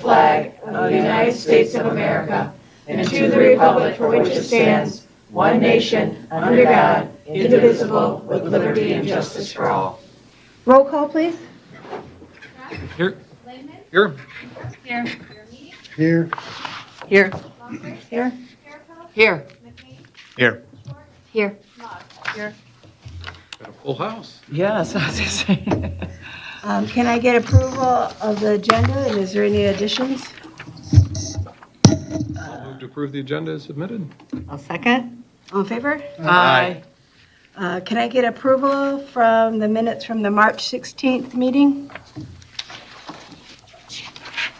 flag of the United States of America and to the republic for which it stands, one nation, under God, indivisible, with liberty and justice for all. Roll call, please. Here. Here. Here. Here. Here. Here. Here. Here. Here. Here. Got a full house. Yes, I was gonna say. Can I get approval of the agenda, and is there any additions? I'll move to approve the agenda as submitted. I'll second. All in favor? Aye. Can I get approval from the minutes from the March 16th meeting?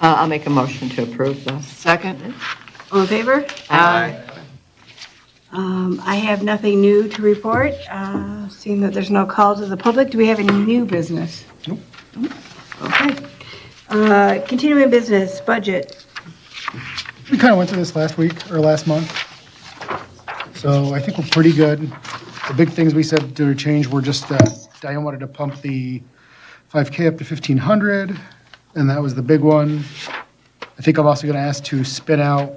I'll make a motion to approve the second. All in favor? Aye. I have nothing new to report, seeing that there's no call to the public. Do we have any new business? Nope. Okay. Continuing business, budget. We kind of went through this last week or last month. So I think we're pretty good. The big things we said to change were just Diane wanted to pump the 5K up to 1,500, and that was the big one. I think I'm also going to ask to spin out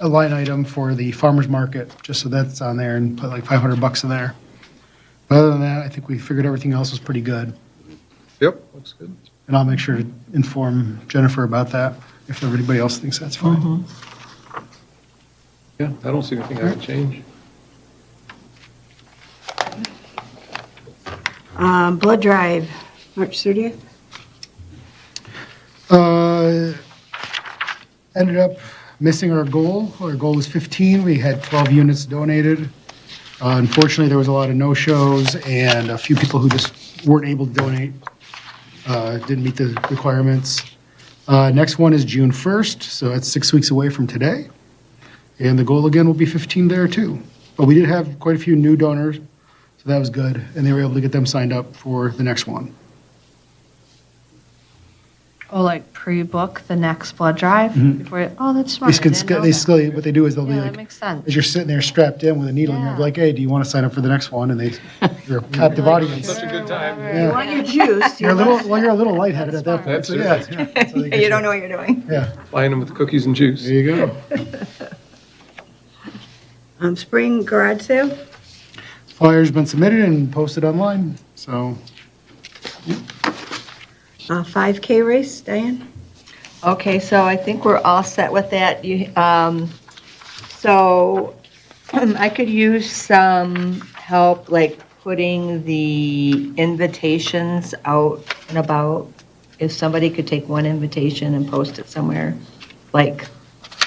a line item for the farmer's market, just so that's on there, and put like $500 in there. But other than that, I think we figured everything else was pretty good. Yep, looks good. And I'll make sure to inform Jennifer about that if everybody else thinks that's fine. Yeah, I don't see anything I would change. Blood drive, March 30th. Ended up missing our goal. Our goal was 15. We had 12 units donated. Unfortunately, there was a lot of no-shows and a few people who just weren't able to donate, didn't meet the requirements. Next one is June 1st, so that's 6 weeks away from today. And the goal again will be 15 there too. But we did have quite a few new donors, so that was good. And they were able to get them signed up for the next one. Oh, like pre-book the next blood drive before. Oh, that's smart. What they do is they'll be Yeah, like, that makes sense. as you're sitting there strapped in with a needle, and Yeah. you're like, hey, do you want to sign up for the next one? And you're a captive audience. Such a good time. You Yeah. want your juice. You're a little lightheaded at that point. That's So, it. yeah. So they get You don't know what you're doing. Yeah, Flying them with cookies and juice. there you go. Spring garage sale. Flyer's been submitted and posted online, so 5K race, Diane? Okay, so I think we're all set with that. So I could use some help, like putting the invitations out and about. If somebody could take one invitation and post it somewhere, like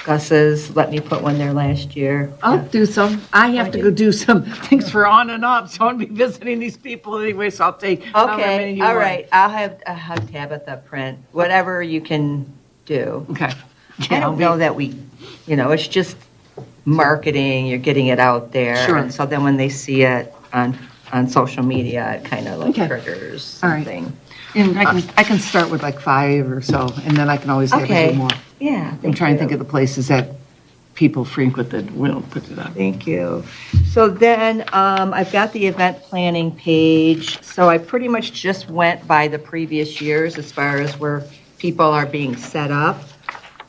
Gus's, let me put one there last year. I'll do some. I have to go do some things for On and Up, so I'll be visiting these people anyway, so I'll take however many Okay, you all want. right. I'll have Tabitha print, whatever you can do. Okay. I don't know that it's just marketing, you're getting it out there. Sure. And so then when they see it on social media, it kind of like Okay. triggers All right. something. And I can start with like 5 or so, and then I can always have a Okay. few more. Yeah. I'm trying to think of the places that people frequented. We'll put it up. Thank you. So then I've got the event planning page. So I pretty much just went by the previous years as far as where people are being set up.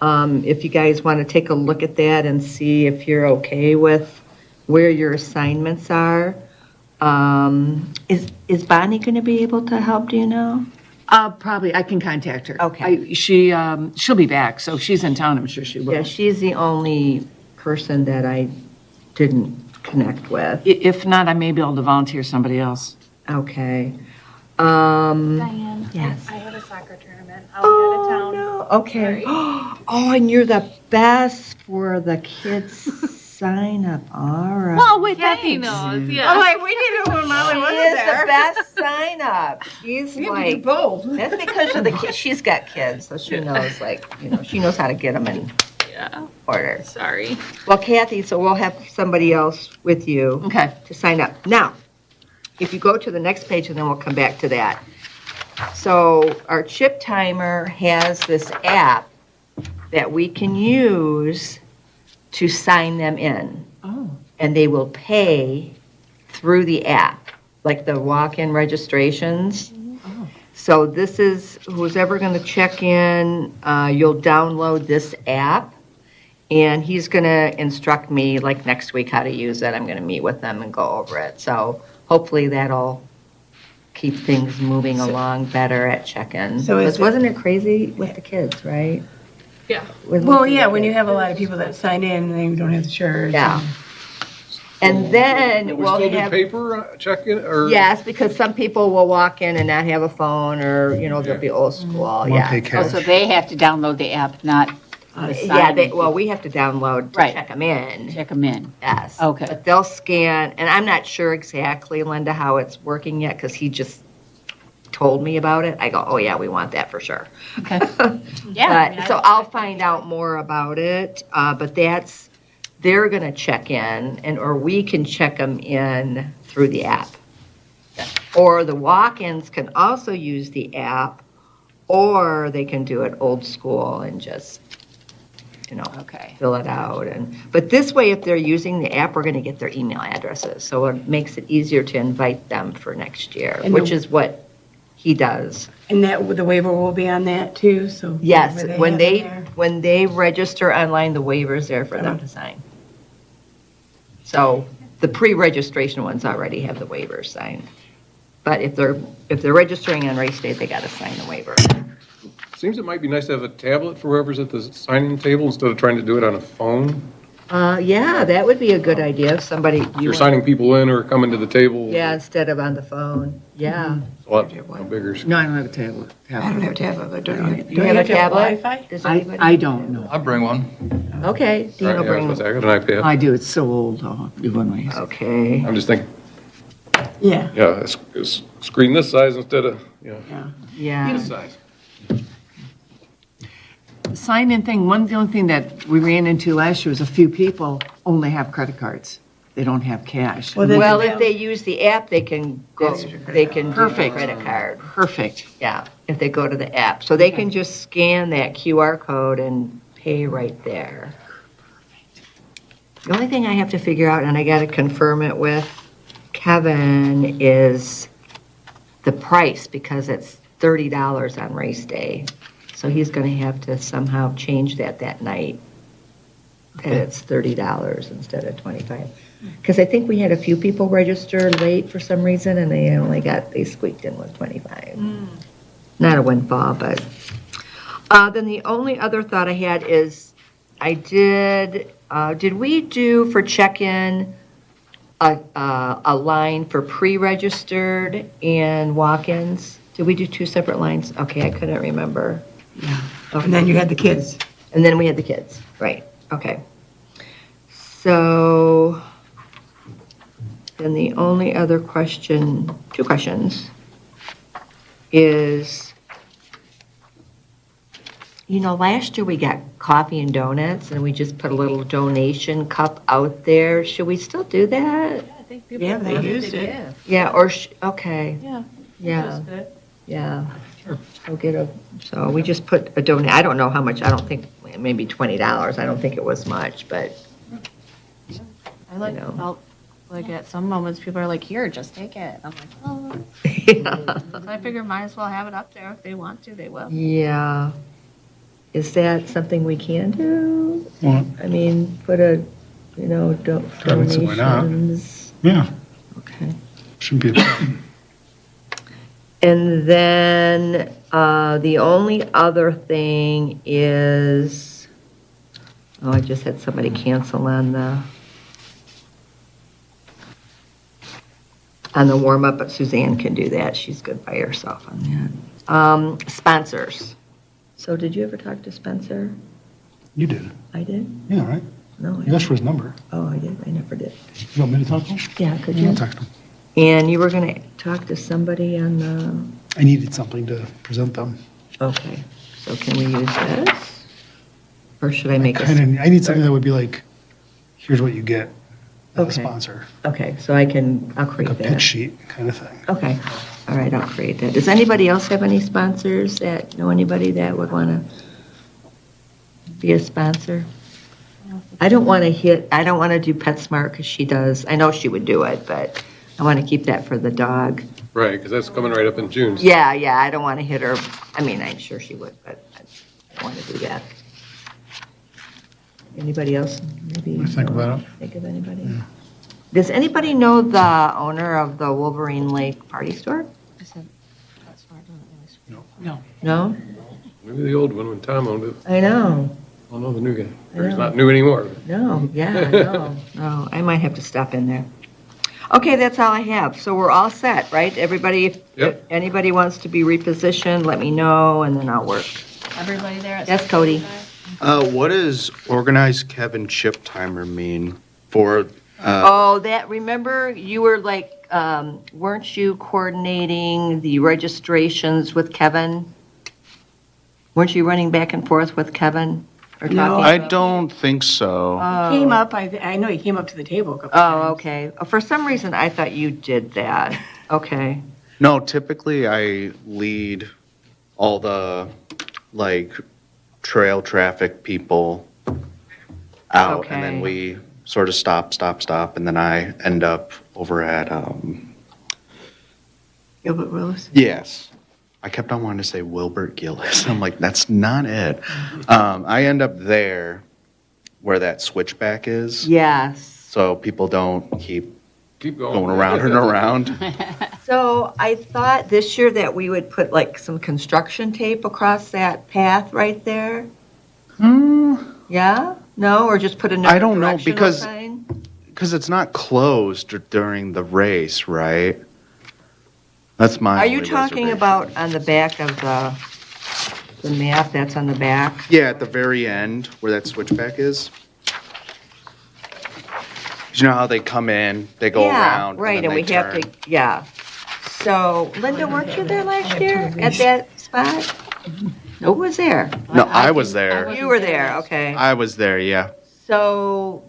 If you guys want to take a look at that and see if you're okay with where your assignments are. Is Bonnie going to be able to help, do you know? Probably, I can contact her. Okay. She'll be back, so she's in town, I'm sure she will. Yeah, she's the only person that I didn't connect with. If not, I may be able to volunteer somebody else. Okay. Diane. Yes. I have a soccer tournament. I'll be out of town. No. Okay. Oh, and you're the best for the kids sign up. All right. Oh, wait, Kathy knows. Yeah. I'm like, we need to when Molly She wasn't is there. the best sign up. She's like, both. that's because of the kids. She's got kids, so she knows, she knows how to get them in Yeah. order. Sorry. Well, Kathy, so we'll have somebody else with you Okay. to sign up. Now, if you go to the next page, and then we'll come back to that. So our chip timer has this app that we can use to sign them in. Oh. And they will pay through the app, like the walk-in registrations. So this is, who's ever going to check in, you'll download this app, and he's going to instruct me, like, next week how to use it. I'm going to meet with them and go over it. So hopefully that'll keep things moving along better at check-in. So is Because wasn't it crazy with the kids, right? Yeah. Well, yeah, when you have a lot of people that sign in and they don't have the shirts. Yeah. And then We we'll still do have, paper check-in, or? yes, because some people will walk in and not have a phone, or, you know, they'll be old school, Won't yeah. pay Oh, cash. so they have to download the app, not Yeah, well, we have to download to Right. check them in. check them in. Yes. Okay. But they'll scan, and I'm not sure exactly, Linda, how it's working yet, because he just told me about it. I go, oh, yeah, we want that for sure. Okay. But, so I'll find out more about it, but they're gonna check in, or we can check them in through the app. Or the walk-ins can also use the app, or they can do it old school and just, you know, Okay. fill it out. But this way, if they're using the app, we're going to get their email addresses. So it makes it easier to invite them for next year, And which the- is what he does. And the waiver will be on that too, so. Yes, whatever when have they, in there. when they register online, the waiver's there for them to sign. So the pre-registration ones already have the waivers signed. But if they're registering on race day, they got to sign the waiver. Seems it might be nice to have a tablet for whoever's at the signing table instead of trying to do it on a phone. Yeah, that would be a good idea if somebody. If you're signing people in or coming to the table. Yeah, instead of on the phone, yeah. It's a lot bigger. No, I don't have a tablet. I don't have a tablet, but don't you? You have a tablet? Wi-Fi? Does I anybody? don't know. I'll bring one. Okay, Dean Right, will yeah, I bring. was gonna say, I got an iPad. I do, it's so old, you wouldn't use it. Okay, I'm just thinking, Yeah. yeah, it's screen this size instead of, yeah. this size. The sign-in thing, the only thing that we ran into last year was a few people only have credit cards. They don't have cash. Well, then- Well, if they use the app, they can go, they can do a Perfect. credit card. Perfect. Yeah, if they go to the app. So they can just scan that QR code and pay right there. The only thing I have to figure out, and I got to confirm it with Kevin, is the price, because it's $30 on race day. So he's going to have to somehow change that night, that it's $30 instead of 25. Because I think we had a few people register late for some reason, and they squeaked in with 25. Not a windfall, but. Then the only other thought I had is, did we do for check-in a line for pre-registered and walk-ins? Did we do two separate lines? Okay, I couldn't remember. Yeah. And then you had the kids. And then we had the kids, right, okay. So, then the only other question, two questions, is, last year we got coffee and donuts, and we just put a little donation cup out there. Should we still do that? I think people Yeah, they love used the it. gift. Yeah, okay, Yeah. yeah, Good. yeah. So we just put a I don't know how much, I don't think, maybe $20. I don't think it was much, but I know. felt like at some moments, people are like, here, just take it. I'm like, oh. yeah. So I figure might as well have it up there. If they want to, they will. Yeah. Is that something we can do? Well, I mean, put a, I would say why not? donations. yeah, Okay. shouldn't be a problem. And then the only other thing is, I just had somebody cancel on the warm-up, but Suzanne can do that. She's good by herself on that. Sponsors. So did you ever talk to Spencer? You did. I did? Yeah, right? No, I You asked for his number. Oh, I did. I never did. You want me to talk to him? Yeah, could Yeah, you? I'll text him. And you were going to talk to somebody on the, I needed something to present them. okay, so can we use this? Or should I make a? I need something that would be like, here's what you get as a Okay. sponsor. Okay, so I'll Like create a pitch that. sheet kind of thing. Okay, all right, I'll create that. Does anybody else have any sponsors know anybody that would want to be a sponsor? I don't want to do PetSmart because she does, I know she would do it, but I want to keep that for the dog Right, because that's coming right up in June. Yeah, I don't want to hit her. I mean, I'm sure she would, but I don't want to do that. Anybody else? Maybe. What do you think about it? Think of anybody? Does anybody know the owner of the Wolverine Lake Party Store? No. No? Maybe the old one when Tom owned it. I know. I don't know the new guy. Or he's not new anymore. No, yeah, no. No, I might have to stop in there. Okay, that's all I have. So we're all set, right? Everybody, if Yep. anybody wants to be repositioned, let me know, and then I'll work. Everybody there at Yes, Cody? What does organized Kevin chip timer mean for, Oh, remember, you were like, weren't you coordinating the registrations with Kevin? Weren't you running back and forth with Kevin? Or No. talking I about- don't think so. Came up, I know he came up to the table a couple Oh, times. okay. For some reason, I thought you did that. Okay. No, typically I lead all the, like, trail traffic people out, and Okay. then we sort of stop, and then I end up over at, Gilbert Willis. yes. I kept on wanting to say Wilbert Gillis. I'm like, that's not it. I end up there where that switchback is, Yes. so people don't keep Keep going. going around and around. So I thought this year that we would put like some construction tape across that path right there. Yeah? No? Or just put another I don't know, directional because- sign? Because it's not closed during the race, right? That's my Are you only talking reservation. about on the back of the map that's on the back? Yeah, at the very end where that switchback is. 'Cause you know how they come in, they go Yeah, around, right, and and then we they have turn. to, yeah. So, Linda, weren't you there last year at that spot? Who was there? No, I was there. You were there, okay. I was there, yeah. So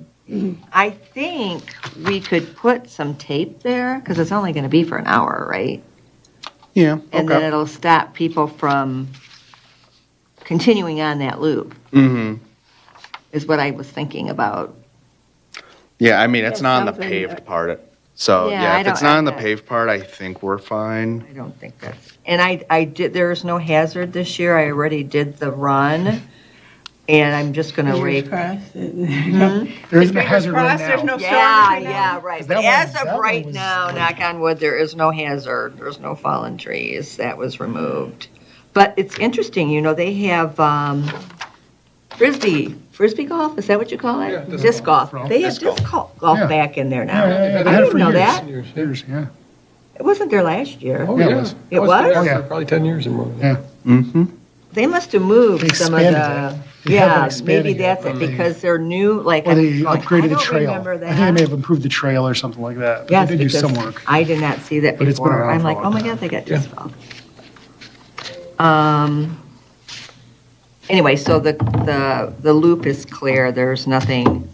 I think we could put some tape there, because it's only going to be for an hour, right? Yeah, And then okay. it'll stop people from continuing on that loop, Mm-hmm. is what I was thinking about. Yeah, I mean, it's Yeah, not on the something paved that- part. So, Yeah, I yeah, if don't- it's not on the I- paved part, I think we're fine. I don't think that's, and I did, there's no hazard this year. I already did the run, and I'm just going to Fingers rake. crossed. There isn't a hazard right There's no now. storms Yeah, right now. yeah, right. 'Cause But that as one- of that one right was now, like- knock on wood, there is no hazard. There's no fallen trees. That was removed. But it's interesting, they have frisbee golf, is that what you call Yeah, it? disc Disc golf. golf. They have Disc disc golf Yeah. back in there now. Yeah, yeah, They I had it didn't for know years. that. Years, yeah. It wasn't there last year. Oh, Yeah, it yeah. was. It I was? there Oh, yeah. for probably 10 years or more. Yeah. Mm-hmm. They must have moved They some of expanded the, it. They have been yeah, maybe expanding it, that's it, but they- because they're new, like. Or they I'm going, upgraded I the don't trail. remember I think they may that. have improved the trail or something like that. But Yes, They did do some because work. I did not see that But it's been before. around I'm for a like, long oh my time. God, they got Yeah. disc golf. Anyway, so the loop is clear. There's nothing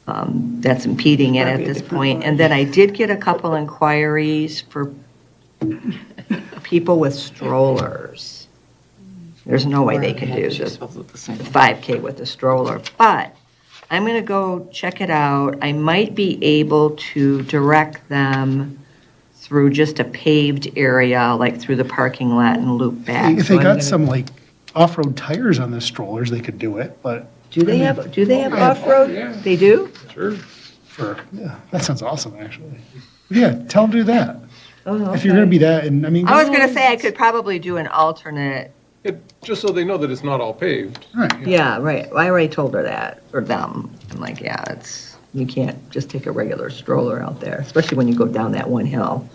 that's impeding it at this point. And then I did get a couple inquiries for people with strollers. There's no way they can do this. Both look the same. 5K with a stroller, but I'm going to go check it out. I might be able to direct them through just a paved area, like through the parking lot and loop back. If So they I'm got gonna- some like off-road tires on the strollers, they could do it, but Do they have Yeah. off-road? Yeah. They do? Sure. yeah, that sounds awesome, actually. Yeah, tell them to do that. Oh, If you're gonna be that, and I mean. I was going to say I could probably do an alternate. Just so they know that it's not all paved. Right, Yeah, right. I already told her that, or them. I'm like, yeah, you can't just take a regular stroller out there, especially when you go down that one hill.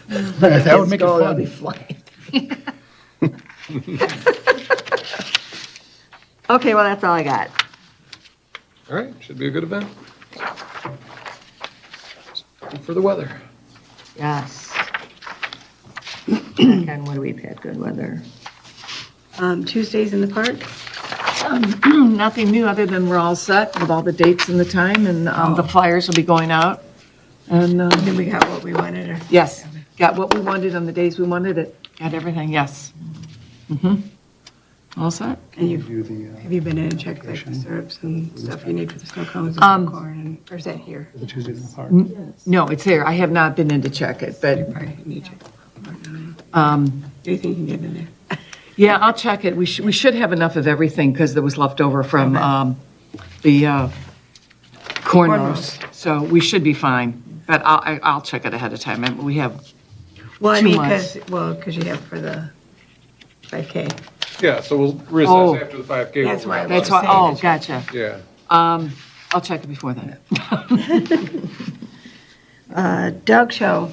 That would make it That'll be fun. flying. Okay, well, that's all I got. All right, should be a good event. Good for the weather. Yes. And what do we've had good weather? Tuesdays in the park? Nothing new other than we're all set with all the dates and the time, and the flyers will be going out. And, Then we got what we wanted, or? yes, got what we wanted on the days we wanted it. Got everything, yes. All set? And you've, Do the, have you been in and checked like the syrups and stuff you need for the snow cones and popcorn, and, or is that here? the Tuesdays in the park. No, it's there. I have not been in to check it, but Probably need to. Do you think you can get in there? Yeah, I'll check it. We should have enough of everything because there was left over from the corn roast. So we should be fine. But I'll check it ahead of time. And we have, Well, I 2 mean, months. because you have for the 5K. Yeah, so we'll Oh. recess after the 5K. That's why I that's was why, saying oh, gotcha. Yeah. I'll check it before then. Dog show.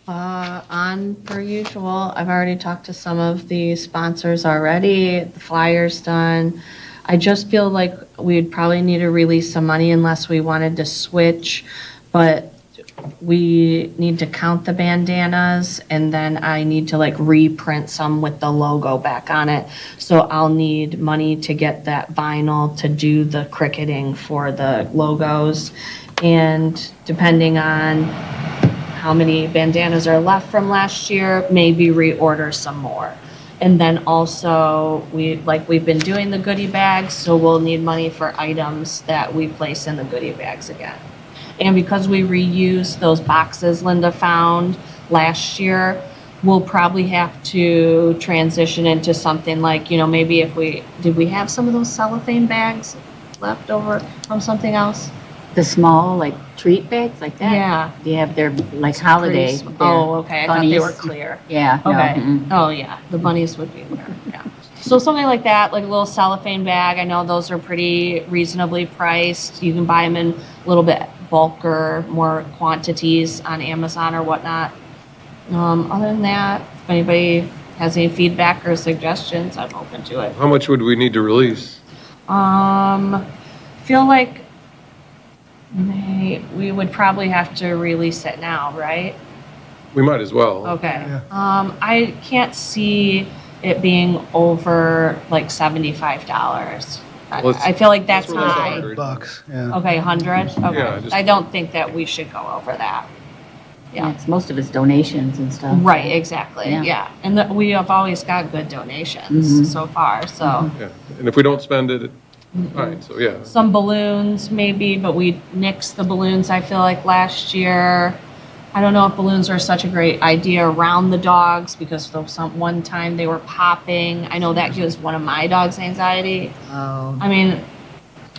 On per usual, I've already talked to some of the sponsors already, the flyer's done. I just feel like we'd probably need to release some money unless we wanted to switch, but we need to count the bandanas, and then I need to like reprint some with the logo back on it. So I'll need money to get that vinyl to do the cricketing for the logos. And depending on how many bandanas are left from last year, maybe reorder some more. And then also, we've been doing the goodie bags, so we'll need money for items that we place in the goodie bags again. And because we reused those boxes Linda found last year, we'll probably have to transition into something like, maybe did we have some of those cellophane bags left over from something else? The small, like, treat bags like that? Yeah. They have their, like, holiday. Oh, okay, I thought they were bunnies. clear. Yeah. no, Okay. mm-mm. Oh, yeah, the bunnies would be there, yeah. So something like that, like a little cellophane bag, I know those are pretty reasonably priced. You can buy them in a little bit bulker, more quantities on Amazon or whatnot. Other than that, if anybody has any feedback or suggestions, I'm open to it. How much would we need to release? Feel like we would probably have to release it now, right? We might as well. Okay. I can't see it being over like $75. Well, I feel like that's let's release high. 100. Bucks, yeah. Okay, 100? Yeah, Okay. just- I don't think that we should go over that. Yeah, it's most of it's donations and stuff. Right, exactly, Yeah. yeah. And we have always got good donations so far, so. Yeah, and if we don't spend it, fine, so yeah. Some balloons maybe, but we nixed the balloons, I feel like, last year. I don't know if balloons are such a great idea around the dogs because one time they were popping. I know that gives one of my dogs anxiety. Oh. I mean,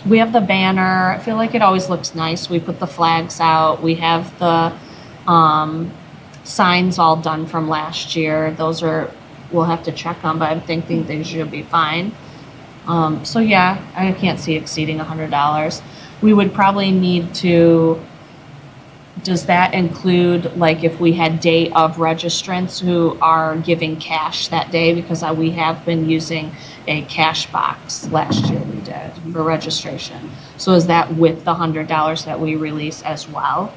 we have the banner. I feel like it always looks nice. We put the flags out. We have the signs all done from last year. We'll have to check on, but I'm thinking they should be fine. So yeah, I can't see exceeding $100. We would probably need to, does that include, like, if we had day of registrants who are giving cash that day? Because we have been using a cash box last year we did for registration. So is that with the $100 that we release as well?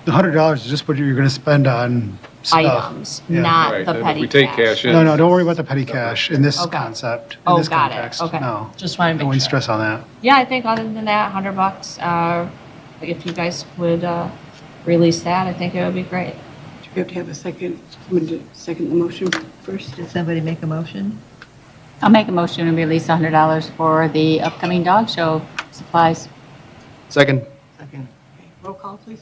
The $100 is just what you're going to spend on stuff. Items, Yeah. not Right, the and if petty we take cash in. No, don't worry about the petty cash in this Okay. concept, in Oh, this got it, context. okay. No, Just want I to make wouldn't sure. stress on that. Yeah, I think other than that, $100, if you guys would release that, I think it would be great. Do we have to have a second, would you second the motion first? Did somebody make a motion? I'll make a motion to release $100 for the upcoming dog show supplies. Second. Second. Roll call, please.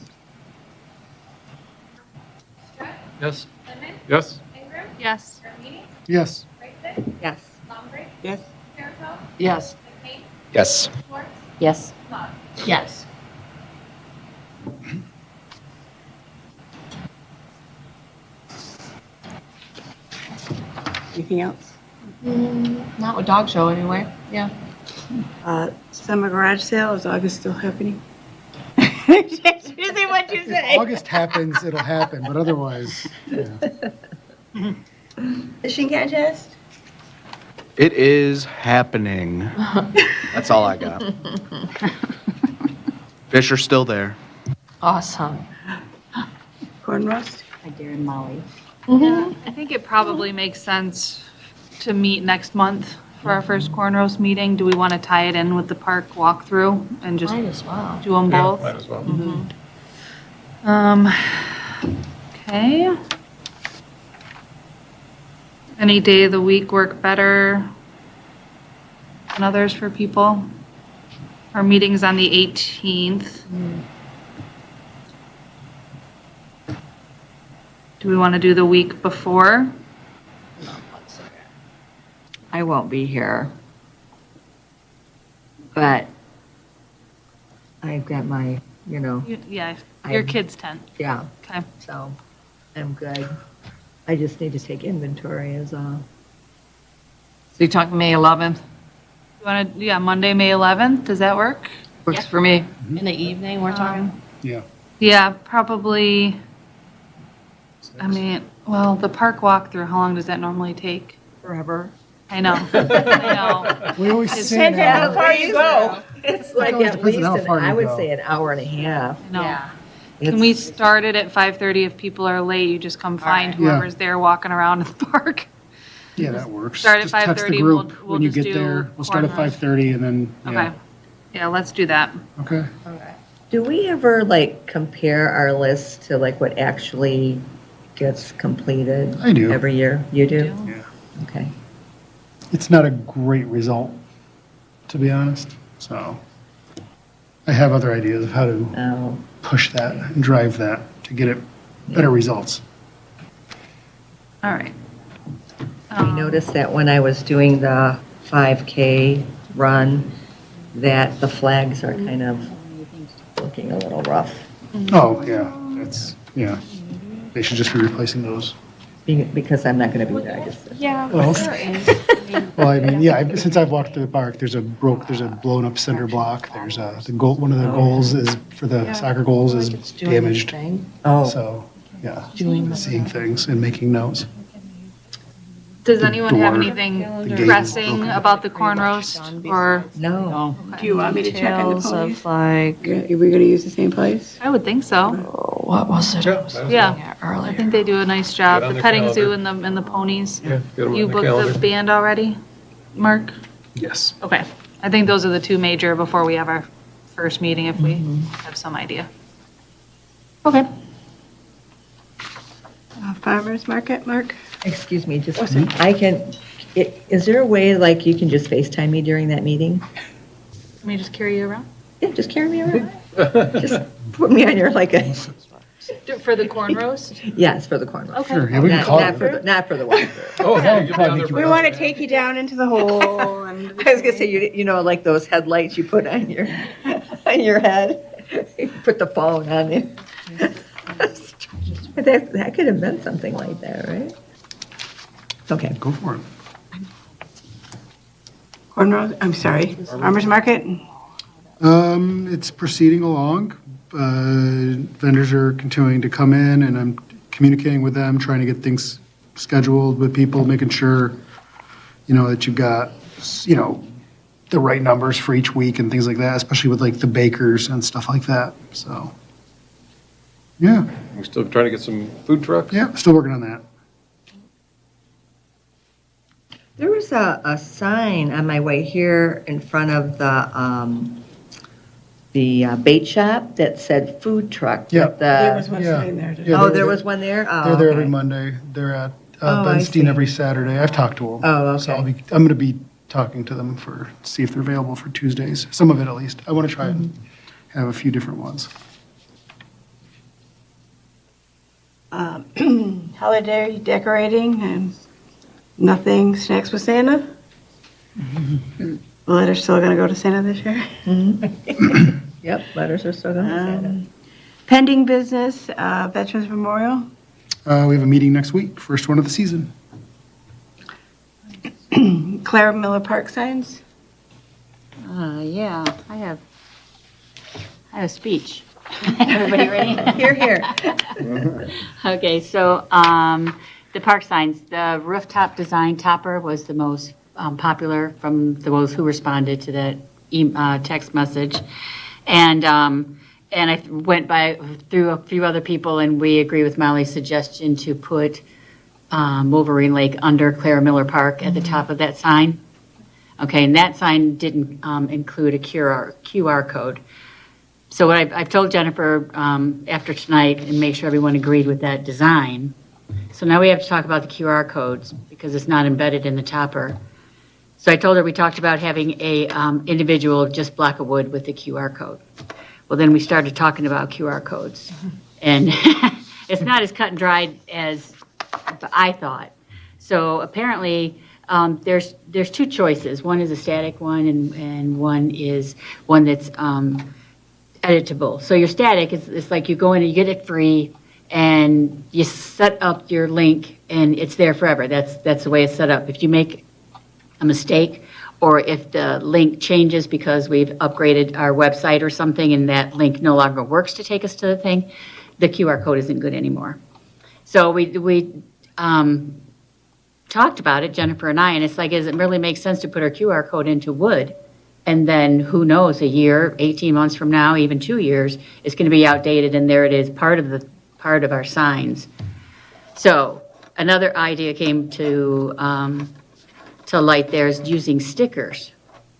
Yes? Yes? Yes. Yes. Yes. Yes? Yes. Yes. Yes. Yes. Anything else? Not with dog show anyway, yeah. Summer garage sale, is August still happening? That's really what you If August happens, it'll happen, but otherwise, yeah. Fishing contest? It is happening. That's all I got. Fish are still there. Awesome. Corn roast? Hi, Darren Molly. I think it probably makes sense to meet next month for our first corn roast meeting. Do we want to tie it in with the park walkthrough and just Might as well. do them Yeah, both? might as well. Okay. Any day of the week work better than others for people? Our meeting's on the 18th. Do Do we want to do the week before? I won't be here. But I've got my, Yeah, your I'm- kid's tent. yeah, Okay. so I'm good. I just need to take inventory is all. So you talking May 11th? You want to, yeah, Monday, May 11th, does that work? Works for me. In the evening, we're talking? Yeah. Yeah, probably, I mean, well, the park walkthrough, how long does that normally take? Forever. I know, I know. We always It's say that. far you go. It's like always at depends on least, how far I you would go. say an hour and a half. I know. Yeah. Can we It's- start it at 5:30? If people are late, you just come find Yeah. whoever's there walking around in the park. Yeah, that works. Start at Just text the 5:30, group we'll when you just get do there. We'll start at cornrows. 5:30 and then, Okay. yeah. Yeah, let's do that. Okay. Do we ever compare our list to what actually gets completed? I do. Every year? You do? Yeah. Okay. It's not a great result, to be honest, so I have other ideas of how to Oh, push that and drive that to get it better results. All right. I noticed that when I was doing the 5K run, that the flags are kind of looking a little rough. Oh, yeah, yeah. They should just be replacing those. Because I'm not going to be there, I just. Yeah, Well, there is. Well, I mean, yeah, since I've walked through the park, there's a blown up center block. There's the goal, one of the goals is, for the soccer goals is damaged. Oh, So, yeah, seeing things and making notes. Does The anyone have door, anything the gate pressing broken. about the corn roast? Or, no. Do you want me to check on the Details ponies? of like, Are we going to use the same place? I would think so. what was it? Yeah, Yeah, I earlier. think they do a nice job. Get on The their petting zoo calendar. and the ponies. Yeah, get 'em You on the booked calendar. the band already, Mark? Yes. Okay. I think those are the two major before we have our first meeting, if we have some idea. Okay. Farmers Market, Mark? Excuse me, just, is there a way you can just FaceTime me during that meeting? Let me just carry you around. Yeah, just carry me around. Just put me on your For the corn roast? yes, for the corn roast. Sure, yeah, we can call Not it. for the, not for the walkthrough. Oh, yeah, you'll be on there for We want to take you down into the hole and. I was gonna say, like those headlights you put on your head? You put the phone on it. That could have been something like that, right? Okay. Go for it. Cornrows, I'm sorry, Farmers Market? It's proceeding along. Vendors are continuing to come in, and I'm communicating with them, trying to get things scheduled with people, making sure, that you've got, the right numbers for each week and things like that, especially with the bakers and stuff like that. So, yeah, We're still trying to get some food trucks? yeah, still working on that. There was a sign on my way here in front of the bait shop that said food truck. Yeah. with There was the, one Yeah. sitting there. today. Yeah, oh, they're- there was one there? Oh, They're there every okay. Monday. They're at Oh, I Ben Steen see. every Saturday. I've talked to them. Oh, So okay. I'm going to be talking to them see if they're available for Tuesdays, some of it at least. I want to try and Mm-hmm. have a few different ones. Holiday decorating and nothing snacks with Santa? The letters still going to go to Santa this year? Yep, letters are still going to Santa. Pending business, Veterans Memorial. We have a meeting next week, first one of the season. Clara Miller Park signs. Yeah, I have a speech. Everybody ready? Here, here. Okay, so the park signs, the rooftop design topper was the most popular from those who responded to that text message. And I went through a few other people, and we agree with Molly's suggestion to put Wolverine Lake under Clara Miller Park at the top of that sign. Okay, and that sign didn't include a QR code. So what I've told Jennifer after tonight, and make sure everyone agreed with that design. So now we have to talk about the QR codes because it's not embedded in the topper. So I told her we talked about having a individual just block of wood with the QR code. Well, then we started talking about QR codes. And It's not as cut and dried as I thought. So apparently, there's two choices. One is a static one, and one is one that's editable. So your static is it's like you go in and you get it free, and you set up your link, and it's there forever. That's the way it's set up. If you make a mistake, or if the link changes because we've upgraded our website or something, and that link no longer works to take us to the thing, the QR code isn't good anymore. So we talked about it, Jennifer and I, and it's like, does it really make sense to put our QR code into Wood? And then who knows, a year, 18 months from now, even 2 years, it's going to be outdated, and there it is, part of our signs. So another idea came to light there is using stickers,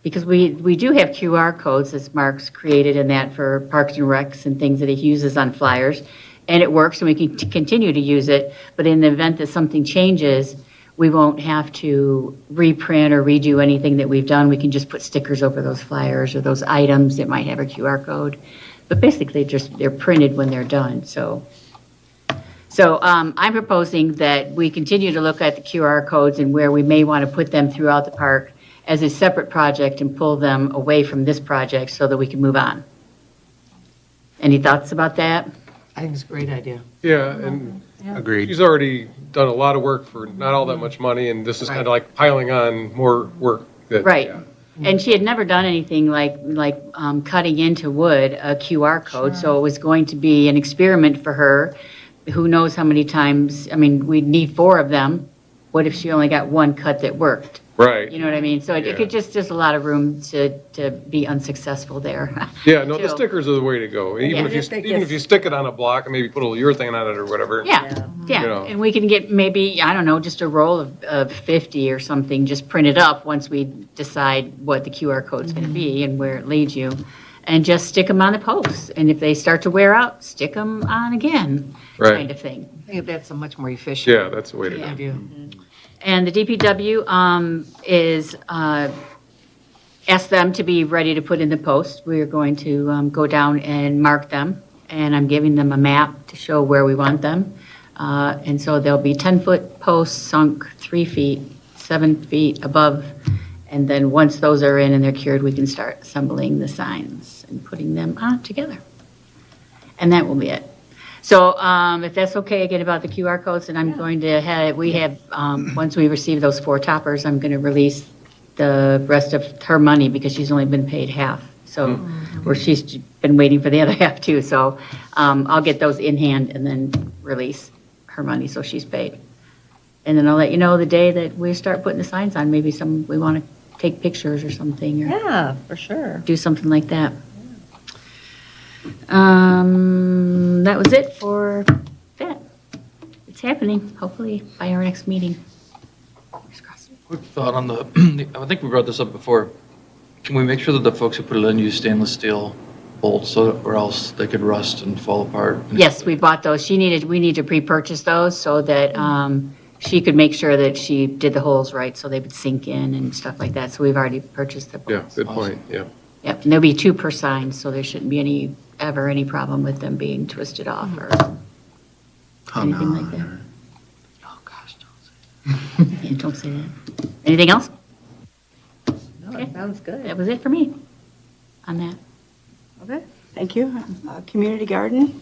because we do have QR codes as Mark's created in that for Parks and Recs and things that he uses on flyers, and it works, and we can continue to use it. But in the event that something changes, we won't have to reprint or redo anything that we've done. We can just put stickers over those flyers or those items that might have a QR code. But basically, they're printed when they're done. So I'm proposing that we continue to look at the QR codes and where we may want to put them throughout the park as a separate project and pull them away from this project so that we can move on. Any thoughts about that? I think it's a great idea. Yeah, and Agreed. she's already done a lot of work for not all that much money, and this is kind of like piling on more work. Right. And she had never done anything like cutting into wood a QR code, so it was going to be an experiment for her. Who knows how many times, I mean, we'd need 4 of them. What if she only got one cut that worked? Right. You know what I mean? So it could just a lot of room to be unsuccessful there. Yeah, no, the too. stickers are the way to go. Even Yeah. if you stick it on a block and maybe put a little urethane on it or whatever. Yeah, You know. and we can get maybe, I don't know, just a roll of 50 or something, just print it up once we decide what the QR code's going to be and where it leads you, and just stick them on the posts. And if they start to wear out, stick them on again, Right. kind of thing. I think that's a much more efficient Yeah, that's the way to Yeah. go. And the DPW is asked them to be ready to put in the post. We are going to go down and mark them, and I'm giving them a map to show where we want them. And so there'll be 10-foot posts sunk 3 feet, 7 feet above, and then once those are in and they're cured, we can start assembling the signs and putting them on together. And that will be it. So if that's okay again about the QR codes, then I'm going to once we receive those 4 toppers, I'm going to release the rest of her money because she's only been paid half. So, where she's been waiting for the other half too. So I'll get those in hand and then release her money so she's paid. And then I'll let you know the day that we start putting the signs on. Maybe we want to take pictures or something or Yeah, for sure. do something like that. That was it for that. It's happening, hopefully by our next meeting. Fingers crossed. Quick thought on the, I think we brought this up before. Can we make sure that the folks who put it in use stainless steel bolts or else they could rust and fall apart? Yes, we bought those. We need to pre-purchase those so that she could make sure that she did the holes right so they would sink in and stuff like that. So we've already purchased the Yeah, bolts. good point, yeah. Yep, and there'll be 2 per sign, so there shouldn't be ever any problem with them being twisted off or anything like that. Oh, gosh, don't say Yeah, don't say that. Anything else? No, it sounds good. That was it for me on that. Okay, thank you. Community garden,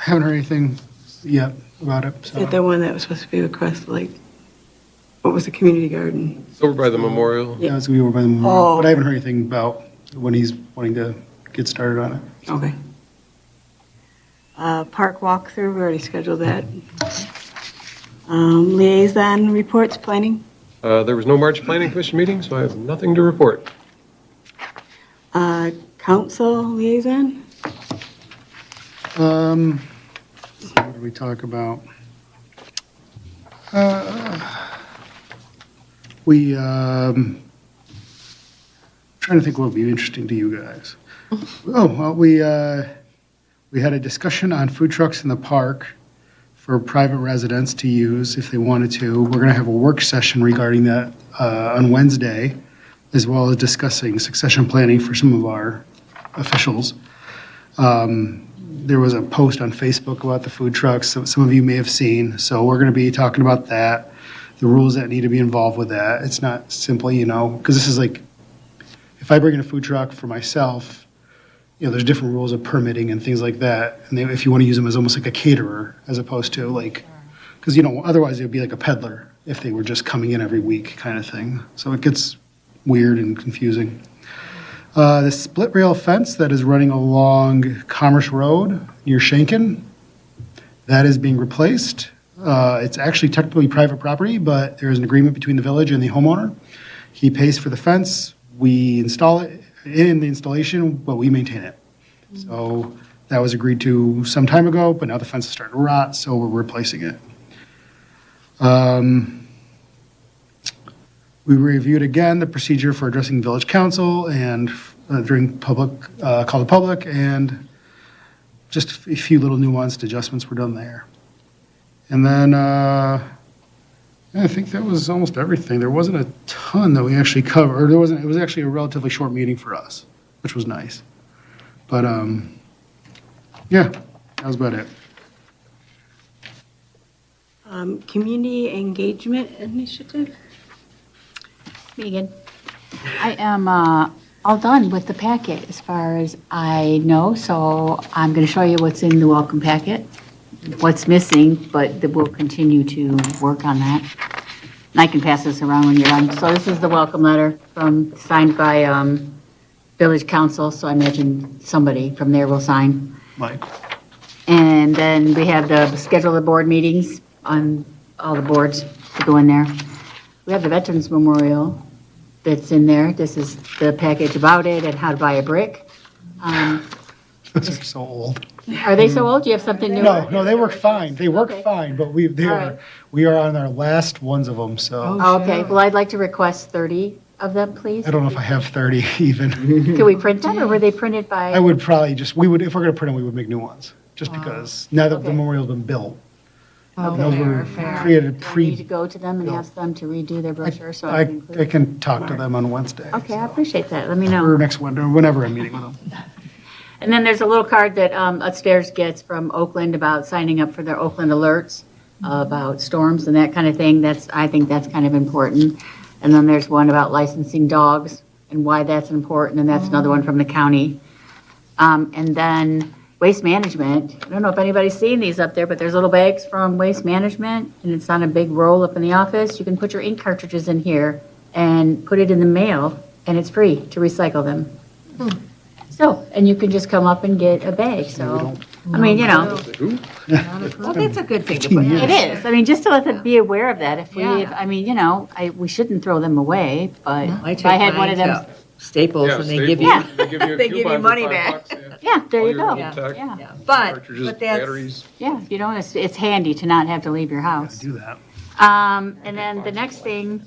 I haven't heard anything yet about it, is so. that the one that was supposed to be with Crest Lake? What was the community garden? It's over by the memorial. Yeah, it's gonna be over by the memorial, Oh. but I haven't heard anything about when he's wanting to get started on it. Okay. Park walkthrough, we already scheduled that. Liaison reports, planning. There was no March Planning Commission meeting, so I have nothing to report. Council liaison. What did we talk about? Trying to think what would be interesting to you guys. Oh, well, we had a discussion on food trucks in the park for private residents to use if they wanted to. We're going to have a work session regarding that on Wednesday, as well as discussing succession planning for some of our officials. there was a post on Facebook about the food trucks, some of you may have seen. So we're going to be talking about that, the rules that need to be involved with that. It's not simply, because this is like, if I bring in a food truck for myself, there's different rules of permitting and things like that. And if you want to use them as almost like a caterer, as opposed to like, because, otherwise it would be like a peddler if they were just coming in every week kind of thing. So it gets weird and confusing. The split rail fence that is running along Commerce Road near Shanken, that is being replaced. It's actually technically private property, but there is an agreement between the village and the homeowner. He pays for the fence, we install it in the installation, but we maintain it. So that was agreed to some time ago, but now the fence is starting to rot, so we're replacing it. We reviewed again the procedure for addressing village council and during public, call to public, and just a few little nuanced adjustments were done there. And then I think that was almost everything. There wasn't a ton that we actually covered. It was actually a relatively short meeting for us, which was nice. But yeah, that was about it. Community Engagement Initiative? Megan, I am all done with the packet as far as I know, so I'm going to show you what's in the welcome packet, what's missing, but we'll continue to work on that. And I can pass this around when you're done. So this is the welcome letter signed by Village Council, so I imagine somebody from there will sign. Mike. And then we have the schedule of board meetings on all the boards to go in there. We have the Veterans Memorial that's in there. This is the package about it and how to buy a brick. Those are so old. Are they so old? Do you have something new? No, they work fine. They work Okay. fine, but we All right. are on our last ones of them, so Okay, well, I'd like to request 30 of them, please. I don't know if I have 30 even. Can we print them, or were they printed by? I would probably if we're going to print them, we would make new ones, just because now that the Okay. memorial's been built. Okay. Those were Fair. created Do I need to pre. go to them and ask them to redo their brochure so I I can include? I can talk to them on Wednesday. Okay, I appreciate that. Let me know. Or next winter, whenever I'm meeting with them. And then there's a little card that Upstairs gets from Oakland about signing up for their Oakland alerts about storms and that kind of thing. I think that's kind of important. And then there's one about licensing dogs and why that's important, and that's another one from the county. And then Waste Management. I don't know if anybody's seen these up there, but there's little bags from Waste Management, and it's on a big roll up in the office. You can put your ink cartridges in here and put it in the mail, and it's free to recycle them. So, and you can just come up and get a bag, so, I mean, Well, that's a good thing to put. it is. I mean, just to let them be aware of that. If we, Yeah. I mean, we shouldn't throw them away, but I if I had one of them, Staples Yeah, and they Staples, give you, Yeah. They give you a They give you coupon for money $5, back. yeah. yeah, there All you your go. little tech, Yeah, but Cartridges, that's, batteries. yeah, you know, it's handy to not have to leave your house. Do that. And then the next thing,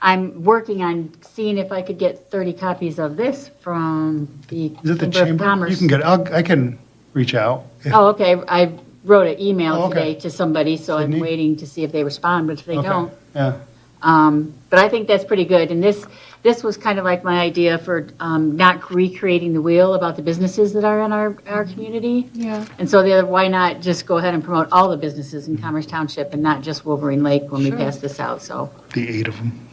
I'm working on seeing if I could get 30 copies of this from the Is it the Chamber of chamber? Commerce. You can get, I can reach out. If- Oh, okay, I wrote an email Oh, okay. today to somebody, so I'm Sydney? waiting to see if they respond, but if they Okay, don't. Yeah. But I think that's pretty good, and this was kind of like my idea for not recreating the wheel about the businesses that are in our community. Yeah. And so the other, why not just go ahead and promote all the businesses in Commerce Township and not just Wolverine Lake when we pass this out, so. The 8 of them.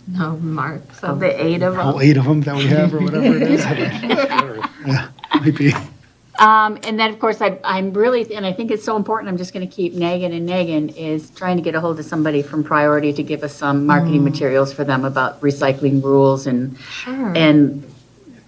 No, Mark, so the 8 of them. All 8 of them that we have or whatever it is. Yeah, might be. And then, of course, I'm really, and I think it's so important, I'm just going to keep nagging and nagging, is trying to get a hold of somebody from Priority to give us some marketing materials for them about recycling rules and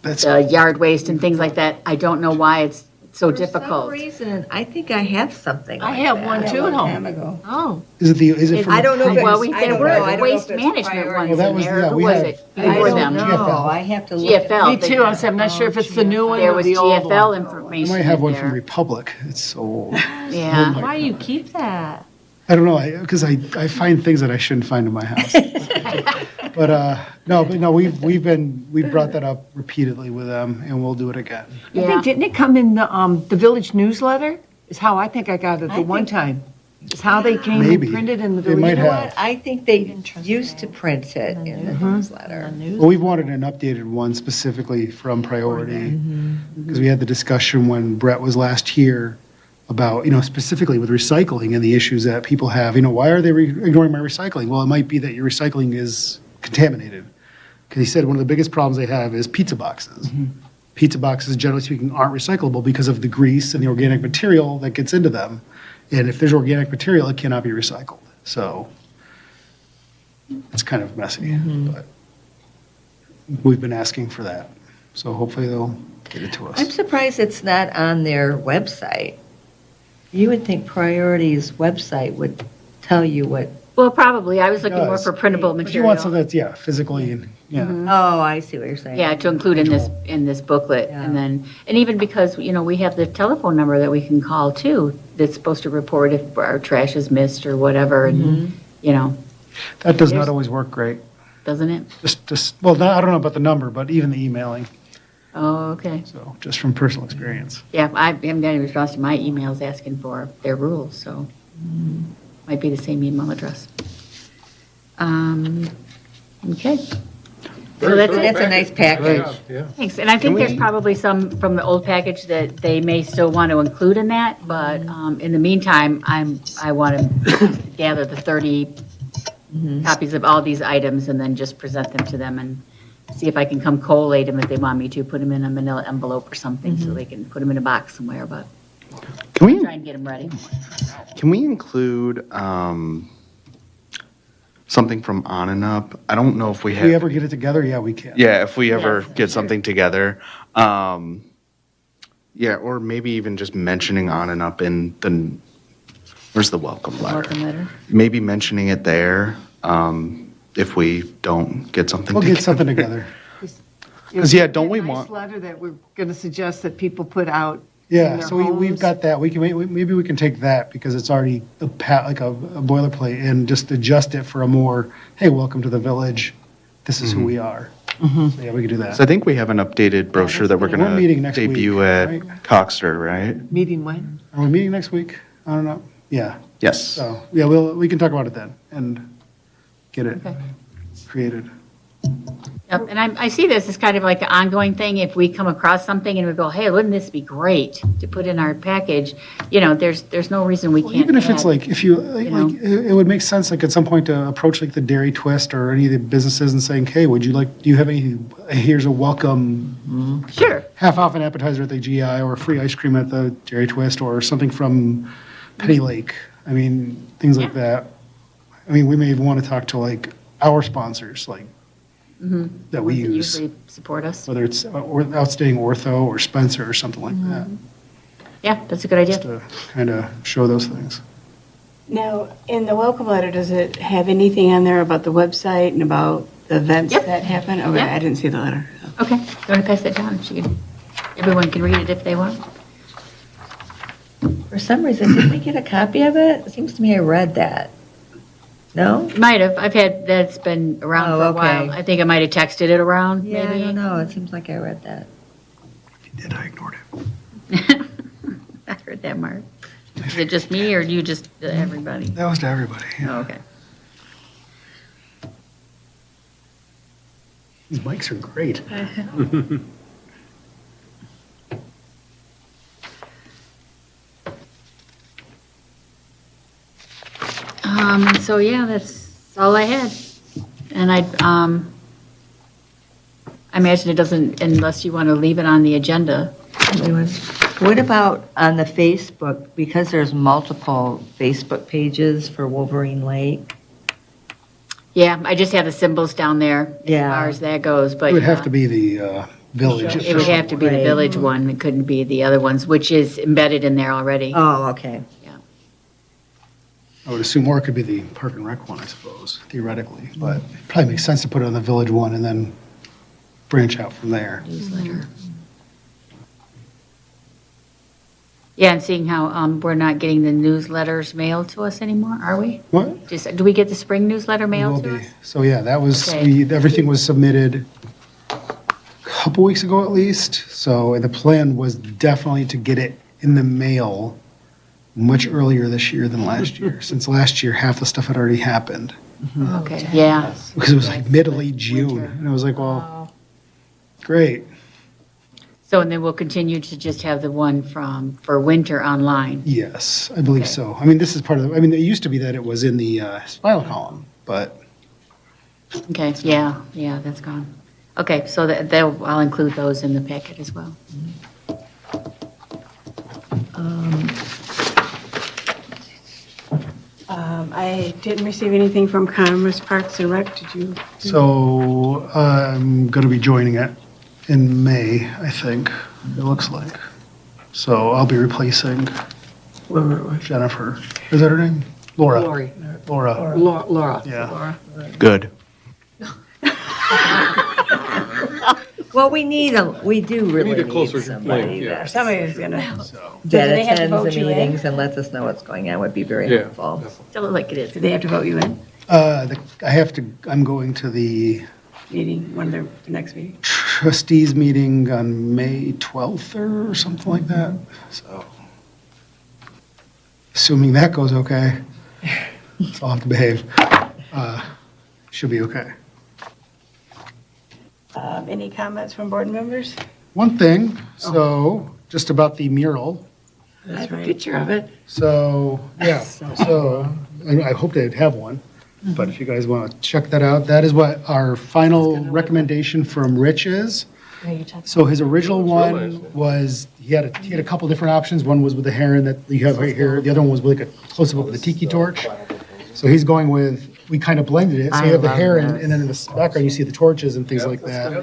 That's yard waste and things like that. I don't know why it's so for some difficult. reason, I think I have something I like have that. one too at home. ago. Oh, Is it from? I don't know if Well, it's, I there don't were know. I don't know waste if it's management priority. ones that in was- there. yeah, Who we was had- it? I Before don't them? know. GFL. I have to look. GFL. Me too, I said, I'm not sure if it's the new one There or was the old GFL one. I information might have in one from there. Republic. It's so old. Yeah. why you keep that? I don't know, because I find things that I shouldn't find in my house. But we've brought that up repeatedly with them, and we'll do it again. I think, didn't it come in the village newsletter? Is how I think I got it the one time. Is how they came Maybe. Printed in the They might You know have. what? I think they used to print it in the newsletter. Well, we've wanted an updated one specifically from Priority, because we had the discussion when Brett was last here about, specifically with recycling and the issues that people have. Why are they ignoring my recycling? Well, it might be that your recycling is contaminated. Because he said one of the biggest problems they have is pizza boxes. Pizza boxes, generally speaking, aren't recyclable because of the grease and the organic material that gets into them. And if there's organic material, it cannot be recycled. So it's kind of messy, but we've been asking for that. So hopefully they'll get it to I'm us. surprised it's not on their website. You would think Priority's website would tell you what, Well, probably. I was looking more does. for printable But you want something material. that's, physically, and, oh, I see what you're saying. Yeah, to include in this booklet. Yeah. And then, and even because, we have the telephone number that we can call too, that's supposed to report if our trash is missed or whatever, and, that does not There's- always work great. doesn't it? Well, I don't know about the number, but even the emailing, Oh, okay. so just from personal experience. Yeah, I haven't got any response to my emails asking for their rules, so might be the same email address. Okay. So that's it. That's a nice package. Yeah. Thanks, and I think there's probably some from the old package that they may still want to include in that, but in the meantime, I want to gather the 30 copies of all these items and then just present them to them and see if I can come collate them if they want me to, put them in a manila envelope or something so they can put them in a box somewhere, but Can we, try and get them ready. can we include something from On and Up? I don't know if we If we have, ever get it together, yeah, we can. yeah, if we ever Yes, get something together. Yeah, or maybe even just mentioning On and Up in the, where's the welcome letter? Welcome letter. Maybe mentioning it there, if we don't get something We'll together. get something together. 'Cause, yeah, don't we Nice want- letter that we're going to suggest that people put out. Yeah, in their so we've homes. got that. Maybe we can take that because it's already like a boilerplate and just adjust it for a more, hey, welcome to the village. This is who we are. So yeah, we could do So I that. think we have an updated brochure that we're We're gonna meeting next week, debut at right? Coxter, right? Meeting when? Are we meeting next week? I don't know. Yeah. Yes. So, yeah, we can talk about it then and get it Okay. created. Yep, and I see this as kind of like an ongoing thing. If we come across something and we go, hey, wouldn't this be great to put in our package? There's no reason we Well, can't even if it's add- like, if you, like, know? it would make sense, like, at some point to approach like the Dairy Twist or any of the businesses and saying, hey, do you have any, here's a welcome Sure. half off an appetizer at the GI or free ice cream at the Dairy Twist or something from Penny Lake. I mean, things like Yeah. that. I mean, we may even want to talk to like our sponsors, like, that we Ones that use, usually support us. whether it's Outstanding Ortho or Spencer or something like that, Yeah, that's a good idea. just to kind of show those things. Now, in the welcome letter, does it have anything on there about the website and about the events Yep. that happen? Okay, Yep. I didn't see the letter. Okay, you want to pass that down? Everyone can read it if they want. For some reason, did we get a copy of it? It seems to me I read that. No? Might have. I've had, that's been around Oh, for a okay. while. I think I might have texted it around, Yeah, I maybe. don't know. It seems like I read that. Did I ignored it? I heard that, Mark. Is it just me or you just, everybody? That was to everybody. yeah. Oh, okay. These mics are great. So yeah, that's all I had. And I imagine it doesn't, unless you want to leave it on the agenda. What about on the Facebook, because there's multiple Facebook pages for Wolverine Lake? Yeah, I just have the symbols down there as Yeah. far as that goes, but. It would have yeah. to be the village. It would have to be the Right. village one, it couldn't be the other ones, which is embedded in there already. Oh, okay. I would assume, or it could be the Park and Rec one, I suppose, theoretically. But it probably makes sense to put it on the village one and then branch out from there. Newsletter. Yeah, and seeing how we're not getting the newsletters mailed to us anymore, are we? What? Do we get the spring newsletter Will mailed to be. us? So yeah, that was, Okay. everything was submitted a couple weeks ago at least. So the plan was definitely to get it in the mail much earlier this year than last year, since last year, half the stuff had already happened. Okay, yeah. Because it was like mid to late June, and I was like, well, great. So, and then we'll continue to just have the one for winter online. Yes, I believe so. I mean, this is part of the, I mean, it used to be that it was in the file column, but Okay, yeah, that's gone. Okay, so I'll include those in the packet as well. I didn't receive anything from Commerce Parks and Rec. Did you? so I'm going to be joining it in May, I think, it looks like. So I'll be replacing Jennifer. Is that her name? Laura. Lori. Laura, Laura. yeah. Good. Well, we do really need a need closer somebody link, yeah. that Somebody's gonna. So, Do that they have to attends vote the you in? meetings and lets us know what's going on would be very Yeah. helpful. Tell it like it is. Do they have to vote you in? I'm going to the Meeting, one of their next meeting? trustees meeting on May 12th or something like that, so. Assuming that goes okay, so I'll have to behave. Should be okay. Any comments from board members? One thing, so, just about the mural. That's I have a right. picture of it. So, yeah, so I hope they'd have one, but if you guys want to check that out, that is what our final recommendation from Rich is. So his original one was, he had a couple different options. One was with the heron that you have right here. The other one was with like a close-up of the tiki torch. So he's going with, we kind of blended it. So you have the heron, and then in the background, you see the torches and things like that.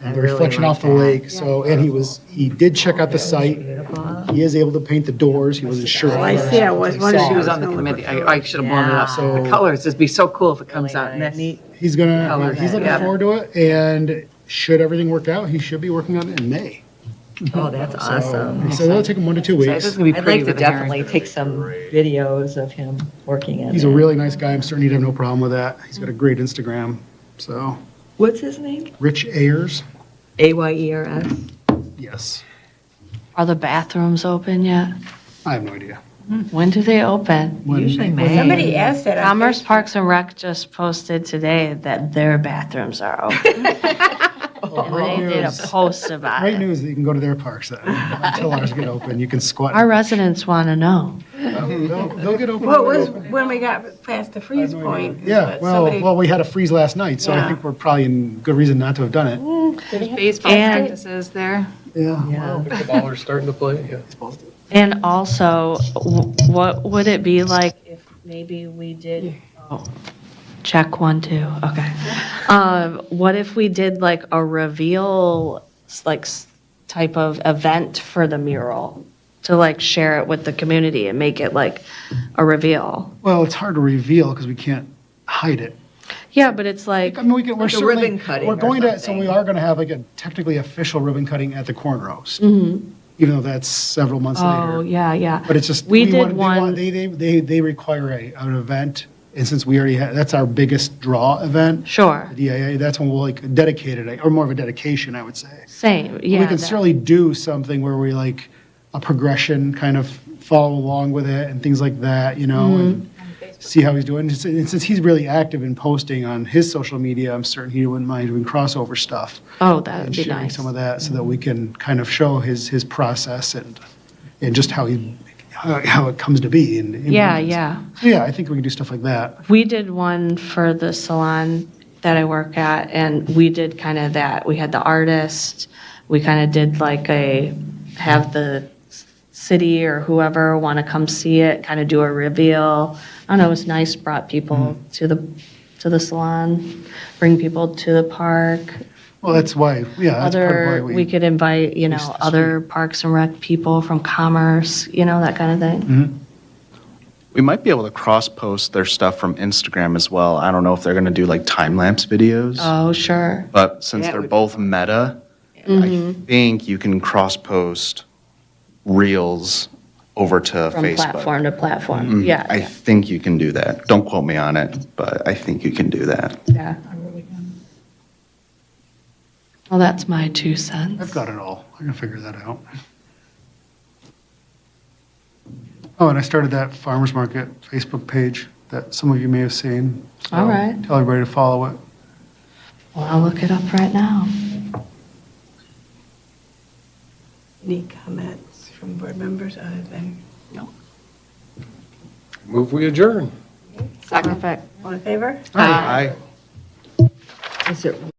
And the reflection off the lake. So, and he did check out the site. He is able to paint the doors. He wasn't sure. I see, I was wondering. She was on the committee. I should have blown it up. So- The colors, it'd be so cool if it comes out. Isn't that neat? He's looking forward to it, and should everything work out, he should be working on it in May. Oh, that's awesome. So that'll take him 1 to 2 This weeks. is gonna be I'd pretty like to with the heron. definitely take some videos of him working on He's a it. really nice guy. I'm certain he'd have no problem with that. He's got a great Instagram. So, What's his name? Rich Ayers, Ayers? yes. Are the bathrooms open yet? I have no idea. When do they open? When- Usually May. Somebody asked that. on Commerce Facebook. Parks and Rec just posted today that their bathrooms are open. Oh, And great they did a news. post about Great it. news that you can go to their parks then. Until ours get open, you can squat. Our residents want to know. They'll get open. Well, it when was they open. when we got past the freeze point. is Yeah, what somebody- well, we had a freeze last night, so I Yeah. think we're probably in good reason not to have done it. There's baseball And- practices there. Yeah. The ballers starting to play, yeah. And also, what would it be like if maybe we did, oh, check 1, 2, okay. What if we did like a reveal, type of event for the mural? To like share it with the community and make it like a reveal? Well, it's hard to reveal because we can't hide it. Yeah, but it's like, I mean, we're a certainly, ribbon cutting we're or going to, so something. we are going to have like a technically official ribbon cutting at the corn roast, mhm. even though that's several months Oh, later. yeah. But it's just. We did want- they one- want- They require an event, and since we already have, that's our biggest draw event. Sure, The DIA, that's when we'll like dedicate it, or more of a dedication, I would say. same, yeah. We can that- certainly do something where we like a progression, kind of follow along with it and things like that, you know, and see how he's doing. And since he's really active in posting on his social media, I'm certain he wouldn't mind doing crossover stuff Oh, that would and be sharing nice. some of that so that we can kind of show his process and just how it comes to be. And Yeah, emerges. yeah. So yeah, I think we can do stuff like that. We did one for the salon that I work at, and we did kind of that. We had the artist, we kind of did like have the city or whoever want to come see it, kind of do a reveal. I don't know, it was nice, brought people to the salon, bring people to the park. Well, that's why, yeah, that's part of why Other, we could invite, Use the other Parks and Rec people from Commerce, that kind of thing. We might be able to cross-post their stuff from Instagram as well. I don't know if they're going to do like time-lapse videos, Oh, sure. but since That they're would be both Meta, I think you can cross-post Reels over to From Facebook. platform to platform, Mm, yeah. I think you can do that. Don't quote me on it, but I think you can do that. Yeah. Well, that's my 2 cents. I've got it all. I can figure that out. Oh, and I started that farmer's market Facebook page that some of you may have seen. So All right. Tell everybody to follow it. Well, I'll look it up right now. Any comments from board members other than, Move we adjourn. Second. Perfect. all in favor? Aye. Is it